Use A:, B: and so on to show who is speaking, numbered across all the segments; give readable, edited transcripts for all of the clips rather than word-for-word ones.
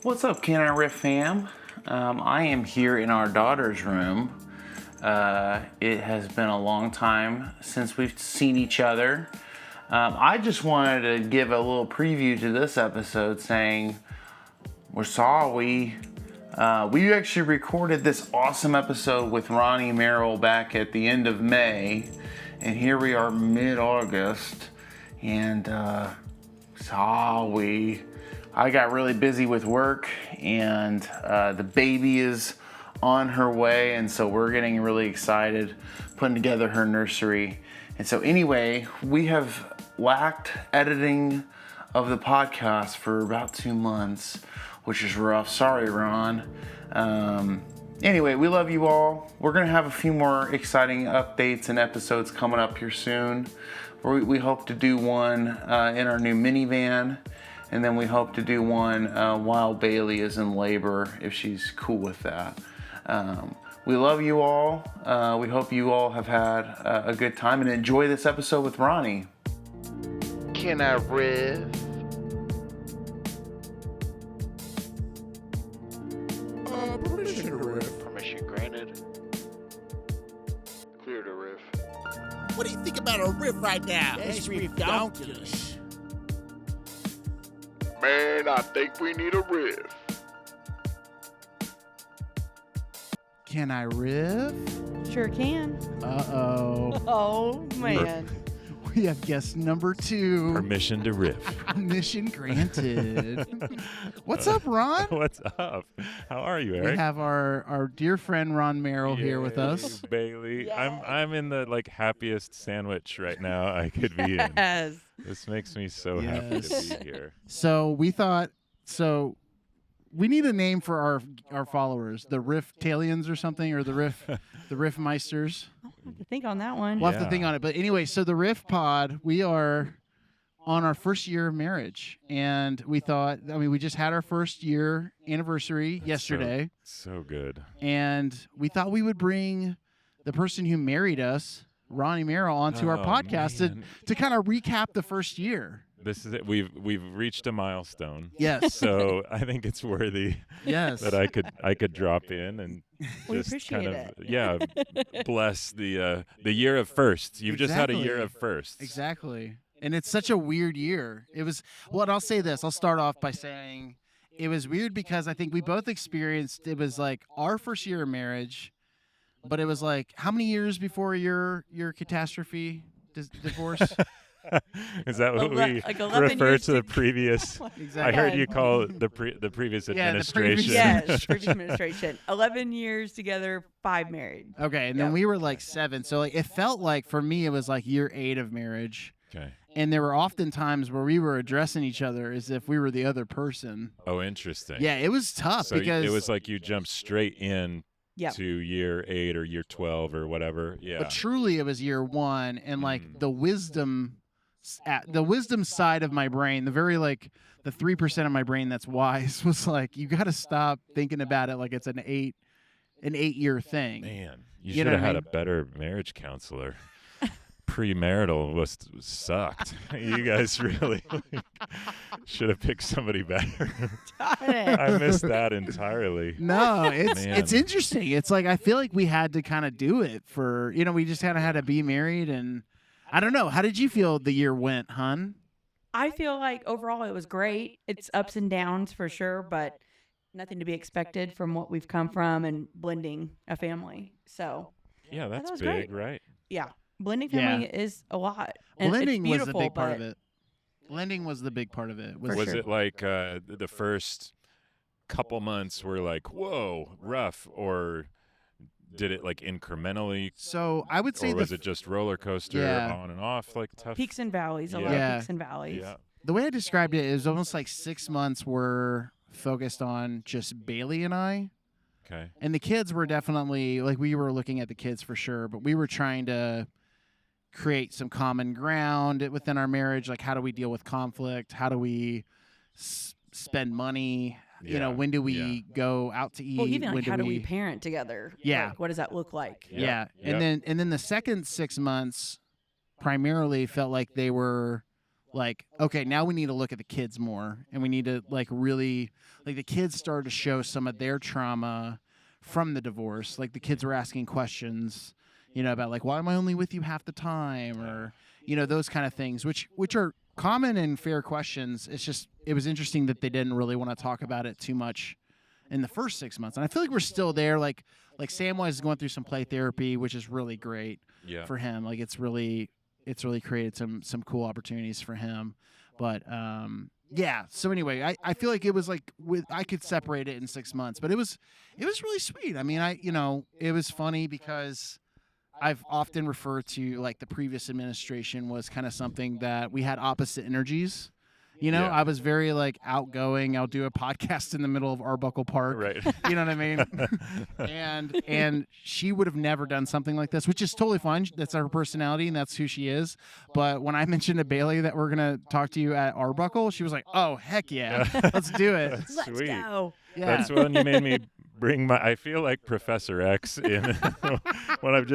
A: What's up, Can I Riff fam? I am here in our daughter's room. It has been a long time since we've seen each other. I just wanted to give a little preview to this episode saying we're sorry. We actually recorded this awesome episode with Ronnie Merrell back at the end of May. And here we are mid-August. And sorry. I got really busy with work, and the baby is on her way, and so we're getting really excited putting together her nursery. And so anyway, we have lacked editing of the podcast for about 2 months, which is rough. Sorry, Ron. Anyway, we love you all. We're going to have a few more exciting updates and episodes coming up here soon. We hope to do one in our new minivan. And then we hope to do one while Bailey is in labor, if she's cool with that. We love you all. We hope you all have had a good time and enjoy this episode with Ronnie. Can I riff?
B: Permission to riff.
A: Permission granted. Clear to riff.
B: What do you think about a riff right now? Let's riff donkeys.
C: Man, I think we need a riff.
B: Can I riff?
D: Sure can.
B: Uh-oh.
D: Oh, man.
B: We have guest number 2.
E: Permission to riff.
B: Mission granted. What's up, Ron?
E: What's up? How are you, Eric?
B: We have our dear friend Ron Merrell here with us.
E: Bailey.
D: Yes.
E: I'm in the happiest sandwich right now I could be in.
D: Yes.
E: This makes me so happy to be here.
B: So we thought, we need a name for our followers, the Riff Talians or something, or the Riff Meisters.
D: I'll have to think on that one.
B: We'll have to think on it. But anyway, so the Riff Pod, we are on our first year of marriage. And we thought, we just had our first year anniversary yesterday.
E: So good.
B: And we thought we would bring the person who married us, Ronnie Merrell, onto our podcast to kind of recap the first year.
E: This is it. We've reached a milestone.
B: Yes.
E: So I think it's worthy
B: Yes.
E: that I could drop in and
D: We
E: just
D: appreciate
E: kind of bless the year of firsts. You've just had a year of firsts.
B: Exactly. And it's such a weird year. It was, well, I'll say this. I'll start off by saying it was weird because I think we both experienced, it was like our first year of marriage, but it was like, how many years before your catastrophe divorce?
E: Is that what we
D: like 11
E: refer
D: years
E: to the
D: to-
E: previous?
B: Exactly.
E: I heard you call the previous
B: Yeah, the
E: administration.
D: Yes, previous administration. 11 years together, 5 married.
B: Okay, and then we were like 7. So like, it felt like, for me, it was like year 8 of marriage.
E: Okay.
B: And there were often times where we were addressing each other as if we were the other person.
E: Oh, interesting.
B: Yeah, it was tough
E: So
B: because
E: it was like you jumped straight in
D: Yep.
E: to year 8 or year 12 or whatever. Yeah.
B: But truly, it was year 1, and like the wisdom side of my brain, the 3% of my brain that's wise, was like, you got to stop thinking about it like it's an 8-year thing.
E: Man, you
B: You
E: should
B: know
E: have
B: what I
E: had
B: mean?
E: a better marriage counselor. Premarital sucked. You guys really should have picked somebody better.
D: Darn it.
E: I missed that entirely.
B: No, it's
E: Man.
B: interesting. It's like I feel like we had to kind of do it for, we just kind of had to be married, and I don't know. How did you feel the year went, hun?
D: I feel like overall it was great. It's ups and downs for sure, but nothing to be expected from what we've come from and blending a family. So,
E: Yeah, that's
D: was
E: big,
D: great.
E: right?
D: yeah, blending family is a lot. And
B: Blending
D: it's
B: was
D: beautiful,
B: the big part of
D: but
B: it. Blending was the big part of it.
D: For
E: Was
D: sure.
E: it like the first couple months were like, whoa, rough, or did it like incrementally,
B: So I would say
E: or was it just roller coaster
B: Yeah.
E: on and off, like tough?
D: Peaks and valleys, a lot
B: Yeah.
D: of peaks and valleys.
E: Yeah.
B: the way I described it is almost like 6 months were focused on just Bailey and I.
E: Okay.
B: And the kids were definitely, like, we were looking at the kids for sure, but we were trying to create some common ground within our marriage. Like, how do we deal with conflict? How do we spend money?
E: Yeah.
B: When do we go out to eat?
D: Well, even
B: when
D: like how do we parent together?
B: Yeah.
D: Like, what does that look like?
B: Yeah.
E: Yeah.
B: And then the second 6 months primarily felt like they were like, okay, now we need to look at the kids more, and we need to like really, like the kids started to show some of their trauma from the divorce. Like the kids were asking questions, about like, why am I only with you half the time, or those kind of things, which are common and fair questions. It's just, it was interesting that they didn't really want to talk about it too much in the first 6 months, and I feel like we're still there. Like Samwise is going through some play therapy, which is really great for him. Like it's really created some cool opportunities for him. But yeah. So anyway, I feel like it was like I could separate it in 6 months, but it was really sweet. I mean, it was funny because I've often referred to like the previous administration was kind of something that we had opposite energies. I was very like outgoing. I'll do a podcast in the middle of Arbuckle Park.
E: Right.
B: You know what I mean? and she would have never done something like this, which is totally fine. That's her personality and that's who she is. But when I mentioned to Bailey that we're going to talk to you at Arbuckle, she was like, "Oh, heck yeah. Let's do it."
E: That's
D: Let's
E: sweet.
D: go.
B: Yeah.
E: That's when you made me bring I feel like Professor X in when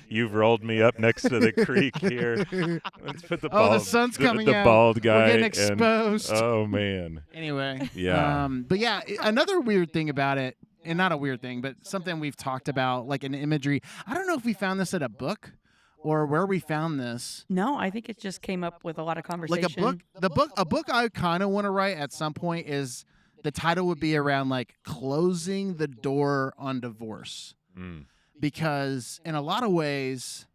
E: you've rolled me up next to the creek here. Let's put the bald,
B: the sun's coming
E: the
B: out.
E: bald guy.
B: We're getting exposed.
E: Oh man.
B: Anyway.
E: Yeah.
B: But yeah, another weird thing about it, and not a weird thing, but something we've talked about, like an imagery. I don't know if we found this at a book or where we found this.
D: No, I think it just came up with a lot of conversation.
B: Like a book I kind of want to write at some point is, the title would be around like closing the door on divorce. Because in a lot of ways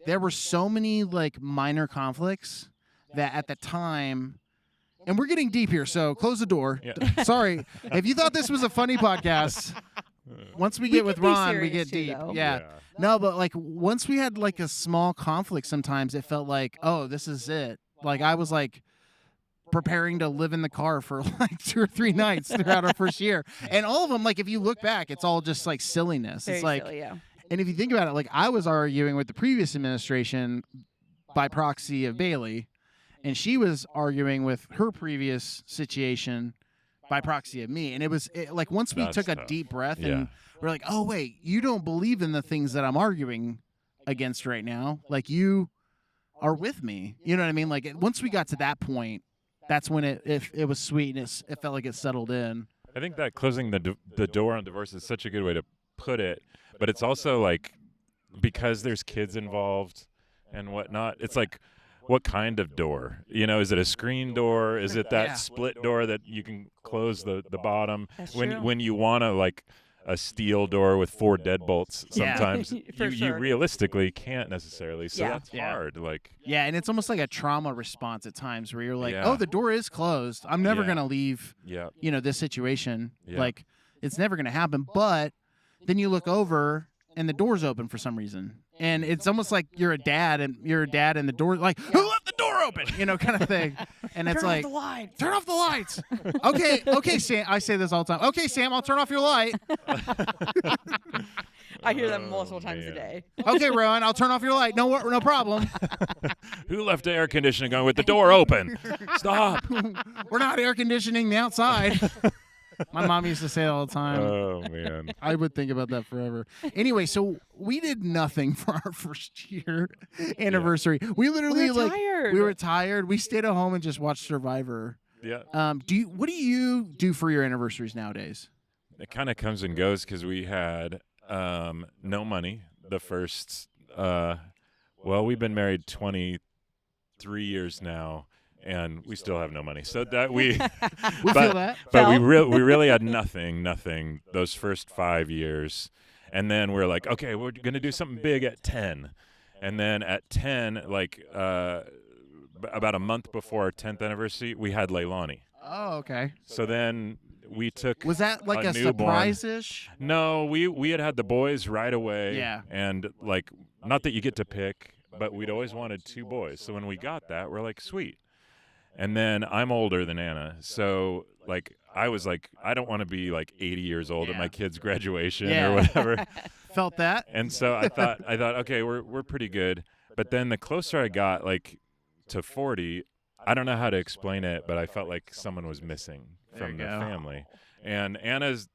B: there were so many like minor conflicts that at the time, and we're getting deep here, so close the door.
E: Yeah.
B: Sorry. If you thought this was a funny podcast, once we get with
D: can be
B: Ron, we
D: serious
B: get
D: too,
B: deep.
D: though.
B: Yeah. No, but like once we had like a small conflict, sometimes it felt like, oh, this is it. Like I was like preparing to live in the car for like 2 or 3 nights throughout our first year. And all of them, like if you look back, it's all just like silliness.
D: Very
B: it's like,
D: silly, yeah.
B: And if you think about it, like I was arguing with the previous administration by proxy of Bailey, and she was arguing with her previous situation by proxy of me. And it was like once we took a deep breath and we're like, oh, wait, you don't believe in the things that I'm arguing against right now. Like you are with me. You know what I mean? Like once we got to that point, that's when it was sweet and it felt like it settled in.
E: I think that closing the door on divorce is such a good way to put it, but it's also like because there's kids involved and whatnot. It's like, what kind of door? Is it a screen door? Is it that split door that you can close the bottom?
D: That's
E: when
D: true.
E: when you want to like a steel door with 4 deadbolts, sometimes
D: For
E: you
D: sure.
E: realistically can't necessarily. So
D: Yeah.
E: that's hard. Like
B: Yeah, and it's almost like a trauma response at times where you're like,
E: Yeah.
B: oh, the door is closed. I'm never
E: Yeah.
B: going to leave,
E: yeah,
B: this situation.
E: Yeah.
B: Like, it's never going to happen. But then you look over and the door's open for some reason. And it's almost like you're a dad and the door, like, who left the door open? Kind of thing. And it's
D: Turn
B: like,
D: off the lights.
B: turn off the lights. Okay, Sam. I say this all the time. Okay, Sam, I'll turn off your light.
D: I hear that multiple times a
E: man.
D: day.
B: Okay, Rowan, I'll turn off your light. No problem.
E: who left the air conditioning on with the door open? Stop.
B: We're not air conditioning the outside. My mom used to say it all the time.
E: Oh man.
B: I would think about that forever. Anyway, so we did nothing for our first year anniversary. We literally
D: We were tired.
B: we were tired. We stayed at home and just watched Survivor.
E: Yeah.
B: What do you do for your anniversaries nowadays?
E: It kind of comes and goes because we had no money the first. We've been married 23 years now, and we still have no money. So that we
B: We feel that.
E: But we
D: Well.
E: really had nothing those first 5 years. And then we're like, okay, we're going to do something big at 10. And then at 10, like about a month before our 10th anniversary, we had Leilani.
B: Oh, okay.
E: So then we took
B: Was that like a
E: newborn.
B: surprise-ish?
E: No, we had the boys right away.
B: Yeah.
E: And like, not that you get to pick, but we'd always wanted 2 boys. So when we got that, we're like, sweet. And then I'm older than Anna, so like I was like, I don't want to be like 80 years old at
B: Yeah.
E: my kid's graduation
B: Yeah.
E: or whatever.
B: Felt that?
E: And so I thought, okay, we're pretty good. But then the closer I got, like to 40, I don't know how to explain it, but I felt like someone was missing from the
B: There you go.
E: family. And Anna's,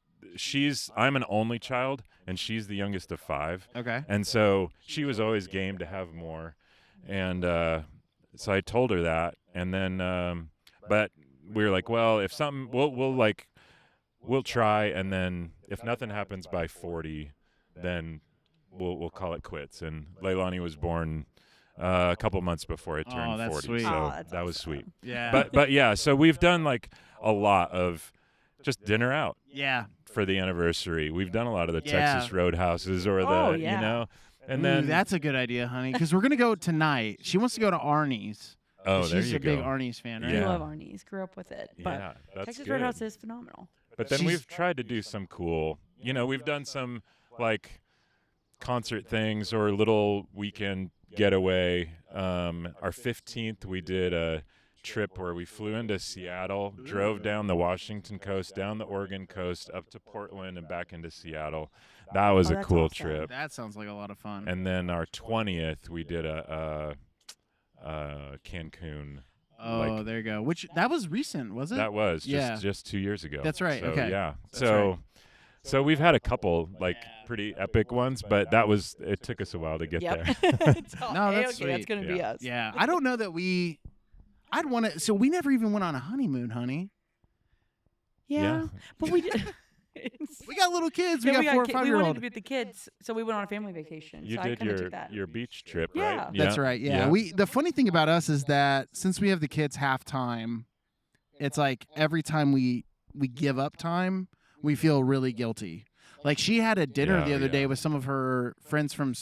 E: I'm an only child, and she's the youngest of 5.
B: Okay.
E: And so she was always game to have more. And so I told her that, and then but we were like, well, if something, we'll try, and then if nothing happens by 40, then we'll call it quits. And Leilani was born a couple months before I turned 40,
B: that's sweet.
E: so
D: That's
E: that was
D: awesome.
E: sweet.
B: Yeah.
E: But yeah, so we've done like a lot of just dinner out
B: yeah.
E: for the anniversary. We've done a lot of the
B: Yeah.
E: Texas Roadhouses or the,
D: Oh, yeah.
E: you know, and
B: Ooh,
E: then
B: that's a good idea, honey, because we're gonna go tonight. She wants to go to Arnie's.
E: oh, there
B: She's
E: you
B: a
E: go.
B: big Arnie's fan, right?
D: I
E: Yeah.
D: love Arnie's. Grew up with it. But
E: Yeah, that's
D: Texas
E: good.
D: Roadhouse is phenomenal.
E: But then
B: She's-
E: we've tried to do some cool, you know, we've done some like concert things or little weekend getaway. Our 15th, we did a trip where we flew into Seattle, drove down the Washington coast, down the Oregon coast, up to Portland and back into Seattle. That was
D: Oh,
E: a
D: that's
E: cool
D: awesome.
E: trip.
B: That sounds like a lot of fun.
E: And then our 20th, we did a Cancun.
B: oh,
E: like-
B: there you go. Which that was recent, was it?
E: That was
B: Yeah.
E: just 2 years ago.
B: That's right,
E: So,
B: okay.
E: Yeah.
B: That's
E: So
B: right.
E: so we've had a couple like pretty epic ones, but it took us a while to get
D: Yep.
E: there.
D: It's all,
B: No,
D: hey,
B: that's
D: okay, that's
B: sweet.
D: gonna be
E: Yeah.
D: us.
B: Yeah, I don't know that I'd want to. So we never even went on a honeymoon, honey.
D: Yeah. But we did.
B: We got little kids. We
D: No,
B: got 4 or
D: we
B: 5 year
D: wanted
B: old.
D: to be with the kids, so we went on a family vacation.
E: You
D: so I
E: did
D: kinda took that.
E: your beach trip,
D: Yeah.
E: right?
B: That's right. Yeah. The funny thing about us is that since we have the kids half time, it's like every time we give up time, we feel really guilty. Like she had a dinner
E: Yeah,
B: the other day
E: yeah.
B: with some of her friends from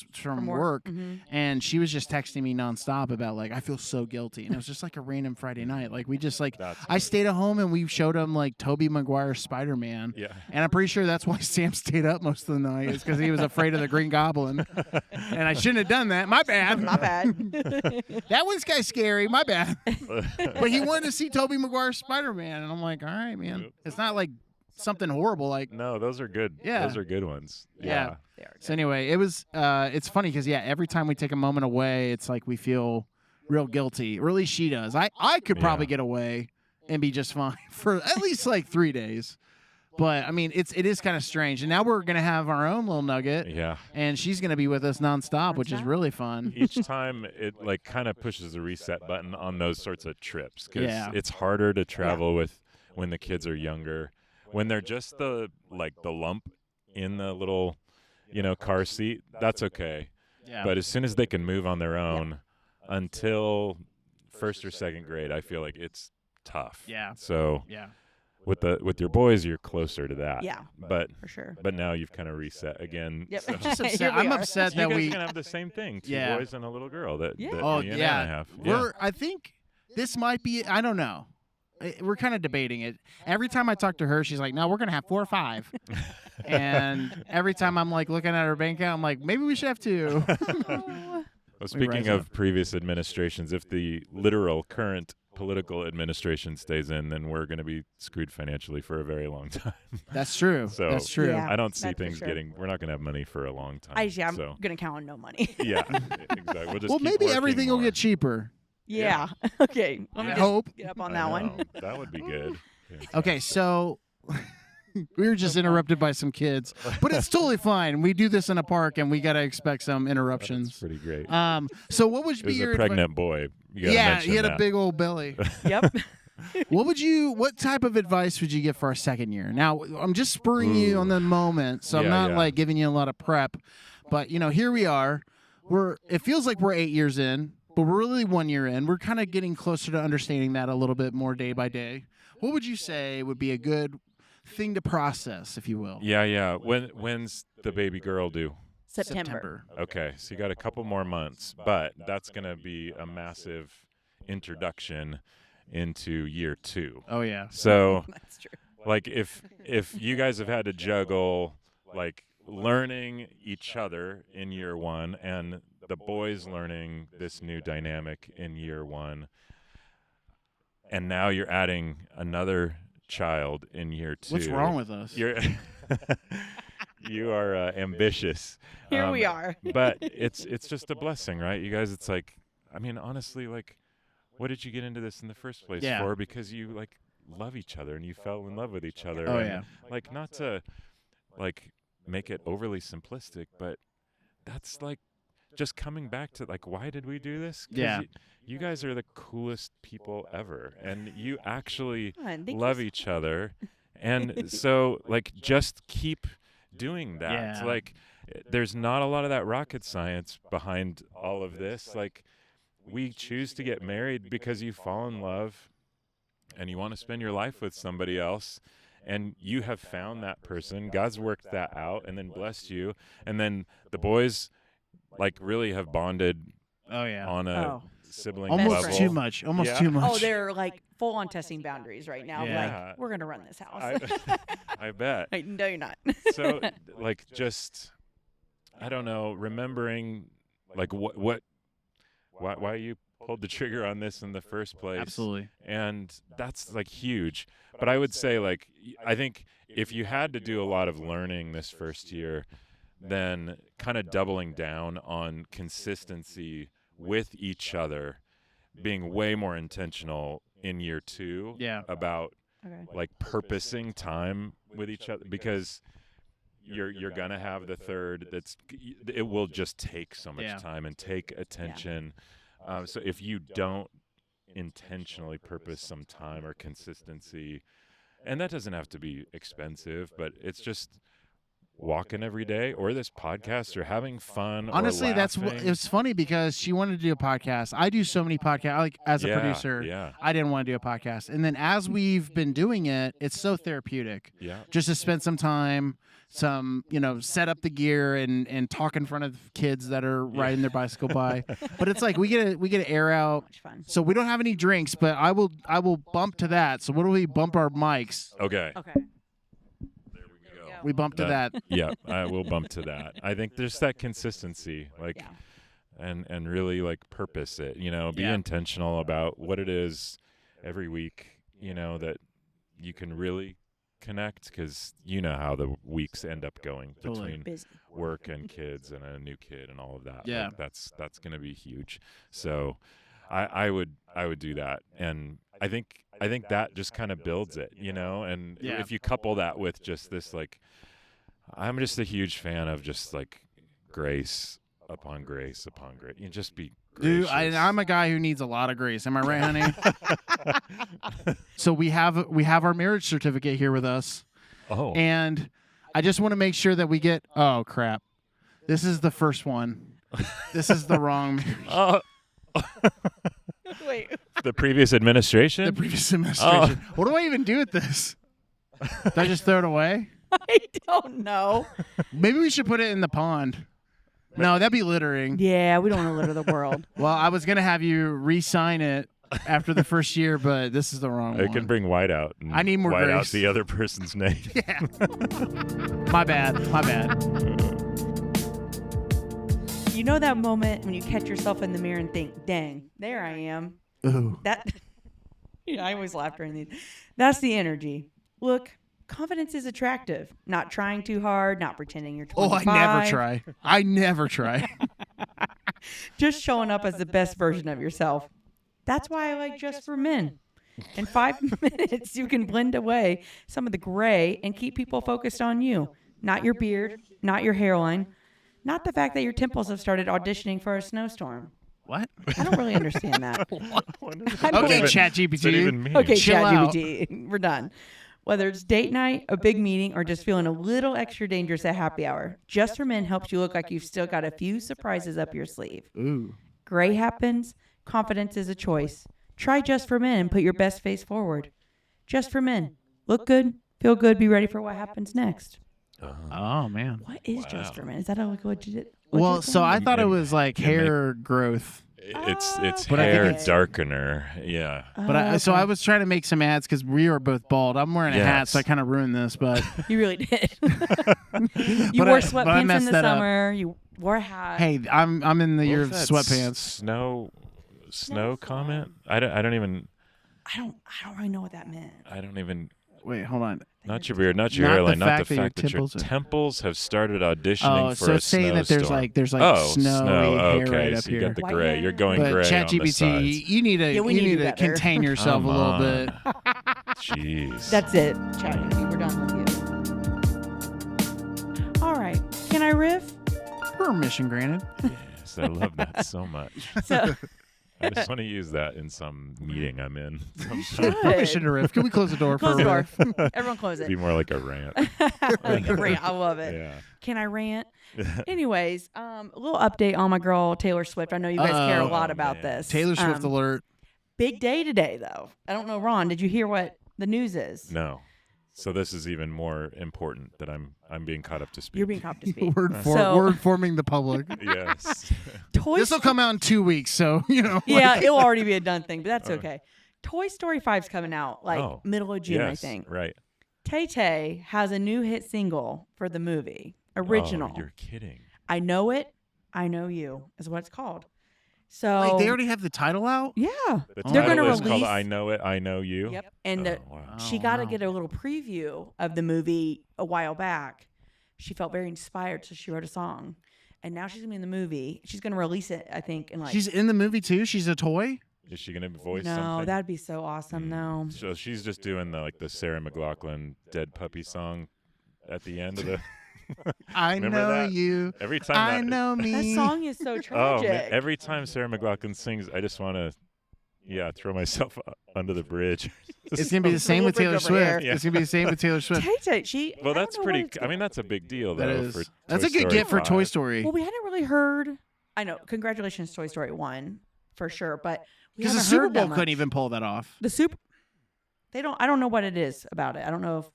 B: work,
D: Mhm.
B: and she was just texting me nonstop about like I feel so guilty, and it was just like a random Friday night. Like we just like
E: That's
B: I stayed at home and we showed them like Tobey Maguire's Spider-Man.
E: Yeah.
B: And I'm pretty sure that's why Sam stayed up most of the night, is because he was afraid of the Green Goblin. And I shouldn't have done that. My bad.
D: My bad.
B: That one's kind of scary. My bad. But he wanted to see Tobey Maguire's Spider-Man, and I'm like, all right, man.
E: Yep.
B: It's not like something horrible. Like,
E: No, those are good.
B: Yeah.
E: Those are good ones.
B: Yeah.
D: They are
B: so anyway, it was. It's funny because every time we take a moment away, it's like we feel real guilty. Or at least she does. I could probably
E: Yeah.
B: get away and be just fine for at least like 3 days. But I mean, it is kind of strange. And now we're gonna have our own little nugget,
E: Yeah.
B: and she's gonna be with us nonstop, which is
D: Nonstop.
B: really fun.
E: Each time it like kind of pushes the reset button on those sorts of trips because
B: Yeah.
E: it's harder to travel with when the kids are younger. When they're just the lump in the little, car seat, that's okay.
B: Yeah.
E: But as soon as they can move on their own, until first or second grade, I feel like it's tough.
B: Yeah.
E: So
B: yeah.
E: with your boys, you're closer to that.
D: Yeah.
E: But
D: for sure.
E: now you've kind of reset again.
D: Yep.
E: So.
B: Just upset.
D: Here we
B: I'm
D: are.
B: upset
E: You
B: that
E: guys
B: we.
E: are gonna have the same thing. 2
B: Yeah.
E: boys and a little girl. That
D: Yeah.
E: that
B: Oh
E: me and
B: yeah.
E: Anna have. Yeah.
B: I think this might be. I don't know. We're kind of debating it. Every time I talk to her, she's like, "No, we're gonna have 4 or 5." And every time I'm like looking at her bank account, I'm like, "Maybe we should have 2."
D: Oh.
E: Well, speaking
B: rise
E: of previous administrations, if the literal current political administration stays in, then we're going to be screwed financially for a very long time.
B: That's true.
E: So-
B: That's true.
D: Yeah.
E: I don't see
D: that's for
E: things
D: sure.
E: getting. We're not going to have money for a long time.
D: I'm
E: so
D: gonna count on no money.
E: yeah, exactly. We'll just
B: Well,
E: keep
B: maybe
E: working
B: everything will
E: more.
B: get cheaper.
D: Yeah. Okay. Let me
B: I
D: just
B: hope.
D: get up on
E: I
D: that one.
E: know. That would be good.
B: Okay, so we were just interrupted by some kids, but it's totally fine. We do this in a park, and we gotta expect some
E: That's
B: interruptions.
E: pretty great.
B: So what would
E: It
B: be
E: was
B: your
E: a pregnant boy. You gotta
B: Yeah,
E: mention
B: he had
E: that.
B: a big old belly.
D: Yep.
B: What type of advice would you give for our second year? Now, I'm just spurring you on the moment, so I'm
E: Yeah,
B: not
E: yeah.
B: like giving you a lot of prep. But here we are. It feels like we're 8 years in, but we're really 1 year in. We're kind of getting closer to understanding that a little bit more day by day. What would you say would be a good thing to process, if you will?
E: Yeah. When's the baby girl due?
D: September.
E: Okay, so you got a couple more months, but that's going to be a massive introduction into year 2.
B: Oh yeah.
E: So,
D: That's true.
E: like, if you guys have had to juggle, like, learning each other in year 1 and the boys learning this new dynamic in year 1, and now you're adding another child in year 2.
B: What's wrong with us?
E: You're you are ambitious.
D: Here we are.
E: But it's just a blessing, right? You guys, it's like, I mean, honestly, like, what did you get into this in the first place
B: Yeah.
E: for? Because you like love each other and you fell in love with each other.
B: Oh,
E: and,
B: yeah.
E: Like, not to like make it overly simplistic, but that's like just coming back to like, why did we do this? 'Cause
B: Yeah.
E: You guys are the coolest people ever, and you actually
D: Thank you
E: love
D: so-
E: each other. And so, like, just keep doing that.
B: Yeah.
E: Like, there's not a lot of that rocket science behind all of this. Like, we choose to get married because you fall in love and you want to spend your life with somebody else. And you have found that person. God's worked that out and then blessed you. And then the boys, like, really have bonded
B: Oh yeah.
E: on a
D: Oh.
E: sibling
B: Almost
E: level.
B: too much. Almost
E: Yeah.
B: too much.
D: Oh, they're like full on testing boundaries right now.
E: Yeah.
D: Like, we're going to run this house.
E: I bet.
D: Like, no, you're not.
E: So, like, just, I don't know, remembering, like, why you pulled the trigger on this in the first place.
B: Absolutely.
E: And that's, like, huge. But I would say, like, I think if you had to do a lot of learning this first year, then kind of doubling down on consistency with each other, being way more intentional in year 2
B: Yeah.
E: about
D: Okay.
E: like purposing time with each other, because you're gonna have the third it will just take so much
B: Yeah.
E: time and take attention. So if you don't intentionally purpose some time or consistency, and that doesn't have to be expensive, but it's just walking every day or this podcast or having fun.
B: Honestly,
E: or
B: that's
E: laughing.
B: it's funny because she wanted to do a podcast. I do so many podcasts. Like as a
E: Yeah,
B: producer,
E: yeah.
B: I didn't want to do a podcast. And then as we've been doing it, it's so therapeutic.
E: Yeah.
B: Just to spend some time, set up the gear and talk in front of kids that are riding their bicycle by. But it's like we get to air out.
D: Much fun.
B: So we don't have any drinks, but I will bump to that. So what do we bump our mics?
E: Okay.
D: Okay.
B: We bump to that.
E: Yeah, I will bump to that. I think there's that consistency, like,
D: Yeah.
E: and really like purpose it. Be
B: Yeah.
E: intentional about what it is every week. That you can really connect, because you know how the weeks end up going
B: Totally.
E: between
D: Busy.
E: work and kids and a new kid and all of that.
B: Yeah.
E: Like, that's going to be huge. So I would do that, and I think that just kind of builds it, and
B: Yeah.
E: if you couple that with just this, like, I'm just a huge fan of just like grace upon grace upon grace. You just be
B: Dude,
E: gracious.
B: I'm a guy who needs a lot of grace. Am I right, honey? So we have our marriage certificate here with us.
E: Oh.
B: And I just want to make sure that we get. Oh crap! This is the first one. This is the wrong.
D: Wait.
E: The previous administration?
B: The previous administration. What do I even do with this? Do I just throw it away?
D: I don't know.
B: Maybe we should put it in the pond. No, that'd be littering.
D: Yeah, we don't want to litter the world.
B: Well, I was gonna have you re-sign it after the first year, but this is the wrong
E: I
B: one.
E: can bring white out. And
B: I need more
E: white out
B: grace.
E: the other person's name.
B: Yeah. My bad. My bad.
D: You know that moment when you catch yourself in the mirror and think, dang, there I am.
B: Ooh.
D: That I always laugh during these. That's the energy. Look, confidence is attractive. Not trying too hard, not pretending you're 25.
B: Oh, I never try. I never try.
D: Just showing up as the best version of yourself. That's why I like Just for Men. In 5 minutes, you can blend away some of the gray and keep people focused on you. Not your beard, not your hairline, not the fact that your temples have started auditioning for a snowstorm.
B: What?
D: I don't really understand that. I don't
B: Okay,
D: really-
B: ChatGPT.
E: What's that even mean?
D: Okay,
B: Chill out.
D: ChatGPT. We're done. Whether it's date night, a big meeting, or just feeling a little extra dangerous at happy hour, Just for Men helps you look like you've still got a few surprises up your sleeve.
B: Ooh.
D: Gray happens. Confidence is a choice. Try Just for Men and put your best face forward. Just for Men. Look good, feel good, be ready for what happens next.
B: Oh man.
D: What is Just for Men? Is that what you did?
B: Well, so I thought it was like hair growth,
E: It's
B: But I think
E: hair
B: it's-
E: darkener. Yeah.
B: but I was trying to make some ads because we are both bald. I'm wearing a hat, so I kind of ruined this. But
D: You really did. You
B: But
D: wore
B: I
D: sweatpants in
B: messed
D: the
B: that up.
D: summer. You wore a hat.
B: hey, I'm in the year of
E: What was that
B: sweatpants.
E: Snow comment? I don't even.
D: I don't really know what that meant.
B: Wait, hold on.
E: Not your beard, not your
B: Not the
E: hairline, not
B: fact
E: the
B: that your
E: fact that your
B: temples are-
E: temples have started auditioning
B: Oh,
E: for
B: so
E: a
B: say that there's
E: snowstorm.
B: like
E: oh,
B: snowy
E: snow.
B: hair
E: Okay,
B: right up
E: so you
B: here.
E: got the
D: White
E: gray.
D: hair.
E: You're going
B: But
E: gray on the sides.
B: ChatGPT, you need to
D: Yeah, we
B: you
D: need to
B: need
D: do
B: to
D: better.
B: contain yourself
E: Come
B: a little
E: on.
B: bit.
E: Jeez.
D: That's it. ChatGPT, we're done with you. All right. Can I riff?
B: Permission granted.
E: Yes, I love that so much.
D: So
E: I just want to use that in some meeting I'm in.
B: Permission to riff. Can we close the door
D: close
B: for
D: the
B: a
D: door.
B: riff?
D: Everyone close
E: It'd
D: it.
E: be more like a rant.
D: Like a rant. I love it.
E: Yeah.
D: Can I rant? Anyways, a little update on my girl Taylor Swift. I know you guys care a lot about
E: man.
D: this.
B: Taylor Swift alert.
D: Big day today, though. I don't know, Ron. Did you hear what the news is?
E: No. So this is even more important that I'm being caught up to speed.
D: You're being caught to speed.
B: We're informing the public.
E: Yes.
D: Toy
B: This will come out in 2 weeks, so
D: Yeah, it'll already be a done thing, but that's okay. Toy Story 5's coming out middle of June,
E: yes,
D: I think.
E: Right.
D: Tay Tay has a new hit single for the movie. Original.
E: Oh, you're kidding.
D: I Know It, I Know You is what it's called. So
B: Like they already have the title out.
D: yeah.
E: The
B: They're
E: title
D: gonna
E: is called
D: release-
E: I Know It, I Know You.
D: Yep. And
E: Wow.
D: she
B: Oh,
D: got to
B: wow.
D: get a little preview of the movie a while back. She felt very inspired, so she wrote a song. And now she's going to be in the movie. She's going to release it, I think, in
B: She's in the movie too. She's a toy.
E: Is she going to voice
D: No,
E: something?
D: that'd be so awesome. No.
E: So she's just doing the Sarah McLachlan Dead Puppy song at the end of the...
B: I
E: Remember
B: know
E: that?
B: you.
E: Every time
B: I
E: that...
B: know me.
D: That song is so
E: Oh,
D: tragic.
E: man, every time Sarah McLachlan sings, I just want to, throw myself under the bridge.
B: It's gonna be the same with
D: Little
B: Taylor
D: bridge over here.
B: Swift. It's gonna be the same with Taylor Swift.
D: Tay Tay, she.
E: Well,
D: I don't
E: that's
D: know what
E: pretty.
D: it's
E: I mean, that's a big deal, though.
B: That is.
E: For
B: That's
E: Toy
B: a good
E: Story
B: gift for
E: 5.
B: Toy Story.
D: Well, we hadn't really heard. I know. Congratulations, Toy Story 1, for sure. But we
B: Because the
D: haven't
B: Super
D: heard that
B: Bowl
D: much.
B: couldn't even pull that off.
D: The Super. They don't. I don't know what it is about it. I don't know if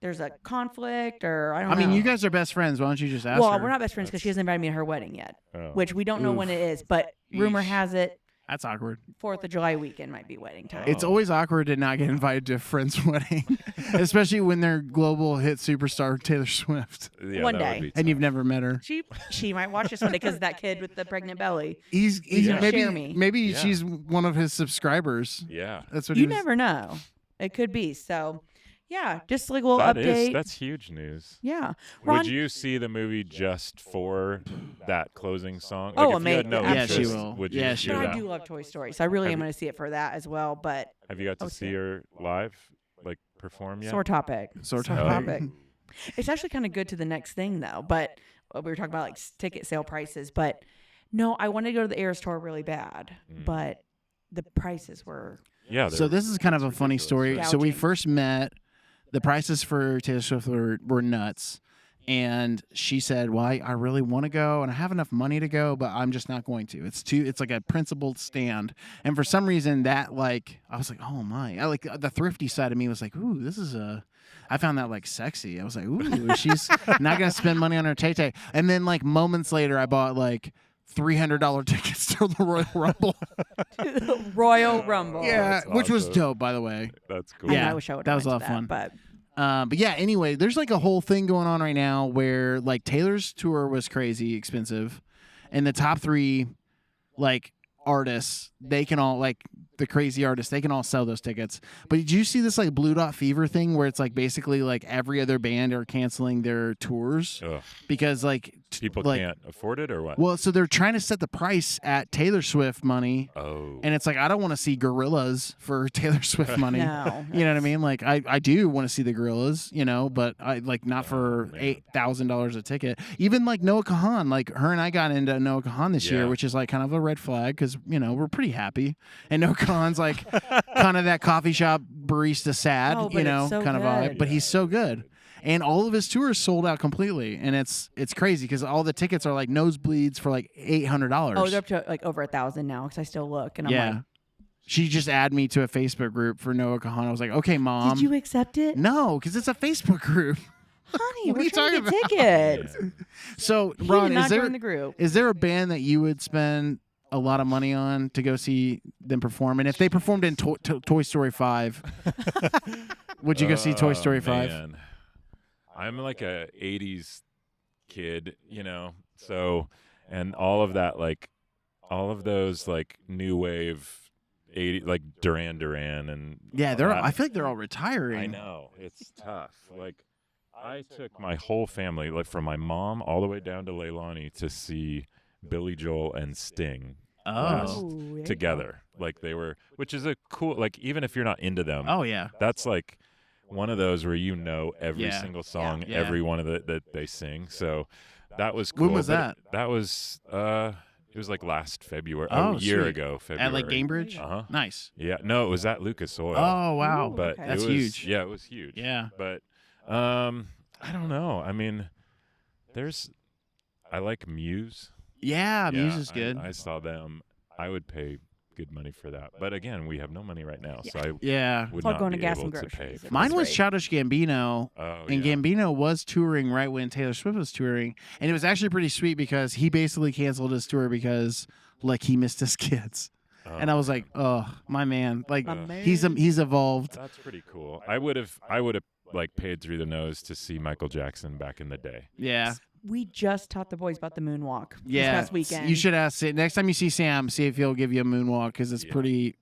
D: there's a conflict or I don't know.
B: I mean, you guys are best friends. Why don't you just ask
D: Well,
B: her?
D: we're not best friends because she hasn't invited me to her wedding yet,
E: Oh.
D: which we don't know when
B: Oof.
D: it is. But rumor
B: Yeesh.
D: has it
B: That's awkward.
D: 4th of July weekend might be wedding time.
B: It's always awkward to not get invited to a friend's wedding, especially when they're global hit superstar Taylor Swift,
E: Yeah,
D: One
E: that would
D: day.
E: be
B: and you've
E: tough.
B: never met her.
D: She might watch this one day because that kid with the pregnant belly.
B: He's
D: gonna share me.
B: maybe
E: Yeah.
B: she's one of his subscribers.
E: Yeah.
B: That's what
D: You
B: he was.
D: never know. It could be. So, yeah, just like a little
E: That
D: update.
E: is, that's huge news.
D: Yeah. Ron,
E: Would you see the movie just for that closing song?
D: Oh,
E: if you had no
D: amazing.
B: Yeah, she
E: interest,
B: will.
E: Would you
B: Yeah,
E: do
B: she
D: but
B: will.
E: that?
D: I do love Toy Story, so I really
E: Have
D: am
E: you-
D: going to see it for that as well. But
E: Have you got to
D: Okay.
E: see her live, like perform yet?
D: sore topic.
B: Sore
D: Sore
B: topic.
D: topic. It's actually kind of good to the next thing though. But we were talking about like ticket sale prices. But no, I wanted to go to the Eras tour really bad, but the prices were.
E: Yeah.
B: So this is kind of a funny story.
D: Gouging.
B: So we first met. The prices for Taylor Swift were nuts. And she said, well, I really want to go and I have enough money to go, but I'm just not going to. It's like a principled stand. And for some reason that I was like, oh my, the thrifty side of me was like, ooh, I found that sexy. I was like, ooh, she's not going to spend money on her Tay Tay. And then moments later I bought $300 tickets to the Royal Rumble.
D: Royal Rumble.
B: Yeah,
E: that's
B: which was
E: awesome.
B: dope, by the way.
E: That's
D: I
E: cool.
D: know,
B: Yeah,
D: I wish I would.
B: that was a lot of fun.
D: But
B: But yeah, anyway, there's a whole thing going on right now where Taylor's tour was crazy expensive, and the top three artists, they can all the crazy artists, they can all sell those tickets. But did you see this Blue Dot Fever thing where it's basically every other band are canceling their tours
E: Ugh.
B: because
E: People can't afford it or what?
B: Well, so they're trying to set the price at Taylor Swift money.
E: Oh.
B: And it's I don't want to see Gorillas for Taylor Swift money.
D: No,
B: You know what I mean? I do want to see the Gorillas, but I not for
E: man.
B: $8,000 a ticket. Even Noah Kahan, her and I got into Noah Kahan this year,
E: Yeah.
B: which is kind of a red flag because we're pretty happy. And Noah Kahan's kind of that coffee shop barista sad,
D: Oh, but it's so
B: kind of
D: good.
B: vibe. But he's so good. And all of his tours sold out completely, and it's crazy because all the tickets are nosebleeds for $800.
D: oh, they're up to over 1,000 now because I still look and I'm
B: yeah.
D: like,
B: She just added me to a Facebook group for Noah Kahan. I was like, okay, Mom.
D: did you accept it?
B: No, because it's a Facebook group.
D: Honey,
B: What are
D: we're
B: you
D: trying to
B: talking
D: get tickets.
B: So,
D: He
B: Ron,
D: did
B: is
D: not
B: there
D: join the group.
B: is there a band that you would spend a lot of money on to go see them perform? And if they performed in Toy Story 5, would you go see Toy Story 5?
E: Man. I'm a 80s kid, so, and all of that, all of those, new wave 80, Duran and
B: Yeah,
E: all that.
B: I feel like they're all retiring.
E: I know. It's tough. I took my whole family, from my mom all the way down to Leilani to see Billy Joel and Sting last
D: Oh, there you go.
E: together. They were, which is a cool, even if you're not into them,
B: Oh yeah.
E: that's one of those where every
B: Yeah.
E: single song,
B: Yeah.
E: every one of that they sing. So that was cool.
B: When was
E: But
B: that?
E: That was It was like last February,
B: Oh,
E: a year
B: sweet.
E: ago, February.
B: At like Cambridge?
E: Uh-huh.
B: Nice.
E: Yeah, no, it was at Lucas Oil.
B: Oh, wow.
D: Ooh,
E: but
D: okay.
B: That's
E: it was,
B: huge.
E: Yeah, it was huge.
B: Yeah.
E: But I don't know. I mean, I like Muse.
B: Yeah,
E: Yeah,
B: Muse is good.
E: I saw them. I would pay good money for that. But again, we have no money right now, so I
B: Yeah.
E: would
D: All
E: not
D: going to
E: be
D: gas
E: able
D: and
E: to pay.
D: groceries.
E: For
B: Mine
E: that.
B: was
D: great.
B: Childish Gambino.
E: Oh,
B: And
E: yeah.
B: Gambino was touring right when Taylor Swift was touring. And it was actually pretty sweet because he basically canceled his tour because like he missed his kids.
E: Oh,
B: And I was like, oh, my man. Like
D: My
B: he's
D: man.
B: evolved.
E: that's pretty cool. I would have like paid through the nose to see Michael Jackson back in the day.
B: Yeah.
D: We just taught the boys about the moonwalk
B: Yeah.
D: this past weekend.
B: You should ask it. Next time you see Sam, see if he'll give you a moonwalk because it's pretty